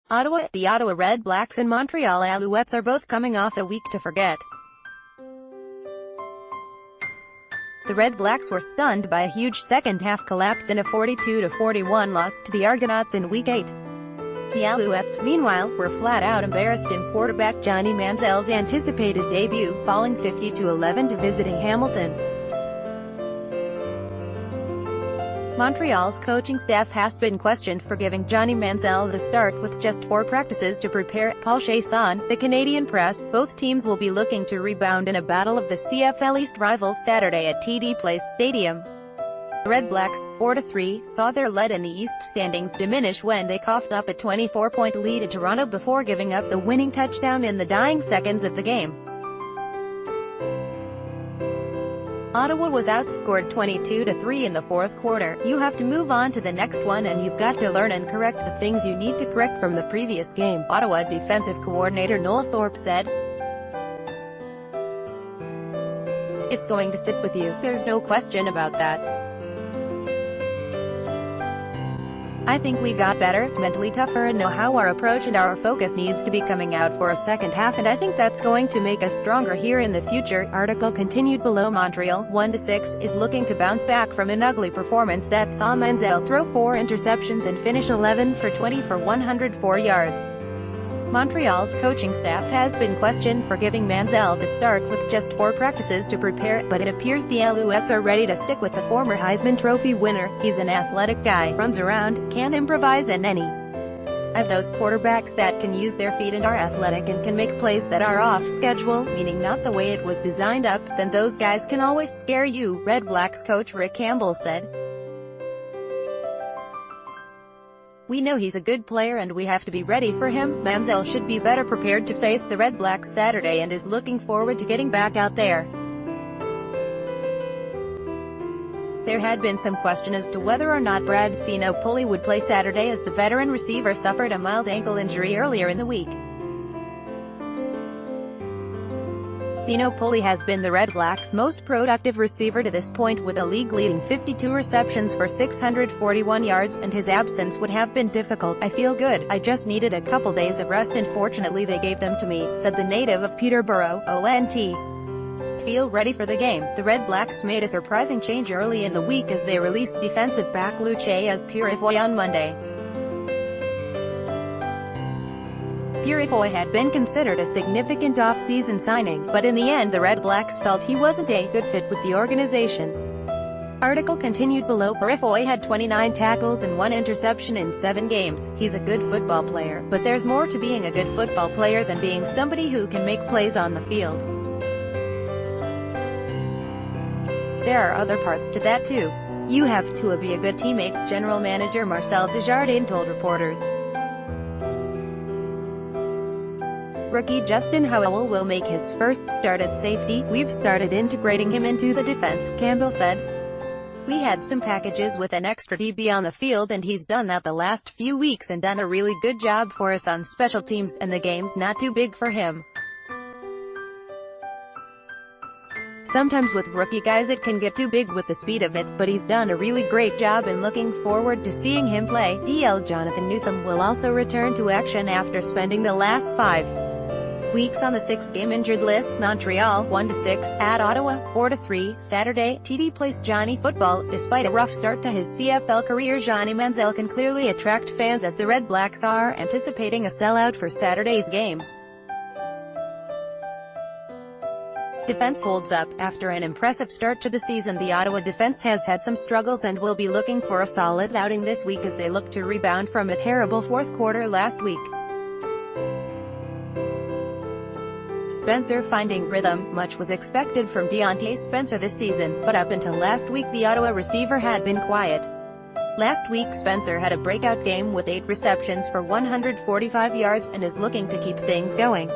Ottawa, the Ottawa Redblacks and Montreal Alouettes are both coming off a week to forget. The Redblacks were stunned by a huge second-half collapse in a 42-41 loss to the Argonauts in Week 8. The Alouettes, meanwhile, were flat-out embarrassed in quarterback Johnny Manziel's anticipated debut, falling 50-11 to visiting Hamilton. Montreal's coaching staff has been questioned for giving Johnny Manziel the start with just 4 practices to prepare. Paul Chasson, the Canadian press, both teams will be looking to rebound in a battle of the CFL East rivals Saturday at TD Place Stadium. The Redblacks, 4-3, saw their lead in the East standings diminish when they coughed up a 24-point lead at Toronto before giving up the winning touchdown in the dying seconds of the game. Ottawa was outscored 22-3 in the fourth quarter. You have to move on to the next one and you've got to learn and correct the things you need to correct from the previous game, Ottawa defensive coordinator Noel Thorpe said. It's going to sit with you, there's no question about that. I think we got better, mentally tougher and know how our approach and our focus needs to be coming out for a second half, and I think that's going to make us stronger here in the future. Article continued below. Montreal, 1-6, is looking to bounce back from an ugly performance that saw Manziel throw 4 interceptions and finish 11 for 20 for 104 yards. Montreal's coaching staff has been questioned for giving Manziel the start with just 4 practices to prepare, but it appears the Alouettes are ready to stick with the former Heisman Trophy winner. He's an athletic guy, runs around, can improvise and have those quarterbacks that can use their feet and are athletic and can make plays that are off schedule, meaning not the way it was designed up, then those guys can always scare you, Redblacks coach Rick Campbell said. We know he's a good player and we have to be ready for him. Manziel should be better prepared to face the Redblacks Saturday and is looking forward to getting back out there. There had been some question as to whether or not Brad Sinopoli would play Saturday as the veteran receiver suffered a mild ankle injury earlier in the week. Sinopoli has been the Redblacks' most productive receiver to this point with a league-leading 52 receptions for 641 yards, and his absence would have been difficult. I feel good. I just needed a couple days of rest and fortunately they gave them to me, said the native of Peterborough, ONT. Feel ready for the game. The Redblacks made a surprising change early in the week as they released defensive back Luce as Purifoy on Monday. Purifoy had been considered a significant off-season signing, but in the end the Redblacks felt he wasn't a good fit with the organization. Article continued below. Purifoy had 29 tackles and 1 interception in 7 games. He's a good football player, but there's more to being a good football player than being somebody who can make plays on the field. There are other parts to that too. You have to be a good teammate, General Manager Marcel Desjardins told reporters. Rookie Justin Howell will make his first start at safety. We've started integrating him into the defense, Campbell said. We had some packages with an extra DB on the field and he's done that the last few weeks and done a really good job for us on special teams, and the game's not too big for him. Sometimes with rookie guys it can get too big with the speed of it, but he's done a really great job and looking forward to seeing him play. DL Jonathan Newsome will also return to action after spending the last 5 weeks on the 6-game injured list. Montreal, 1-6, at Ottawa, 4-3, Saturday, TD Place. Johnny Football. Despite a rough start to his CFL career, Johnny Manziel can clearly attract fans as the Redblacks are anticipating a sellout for Saturday's game. Defense holds up. After an impressive start to the season, the Ottawa defense has had some struggles and will be looking for a solid outing this week as they look to rebound from a terrible fourth quarter last week. Spencer finding rhythm. Much was expected from Deontay Spencer this season, but up until last week the Ottawa receiver had been quiet. Last week Spencer had a breakout game with 8 receptions for 145 yards and is looking to keep things going.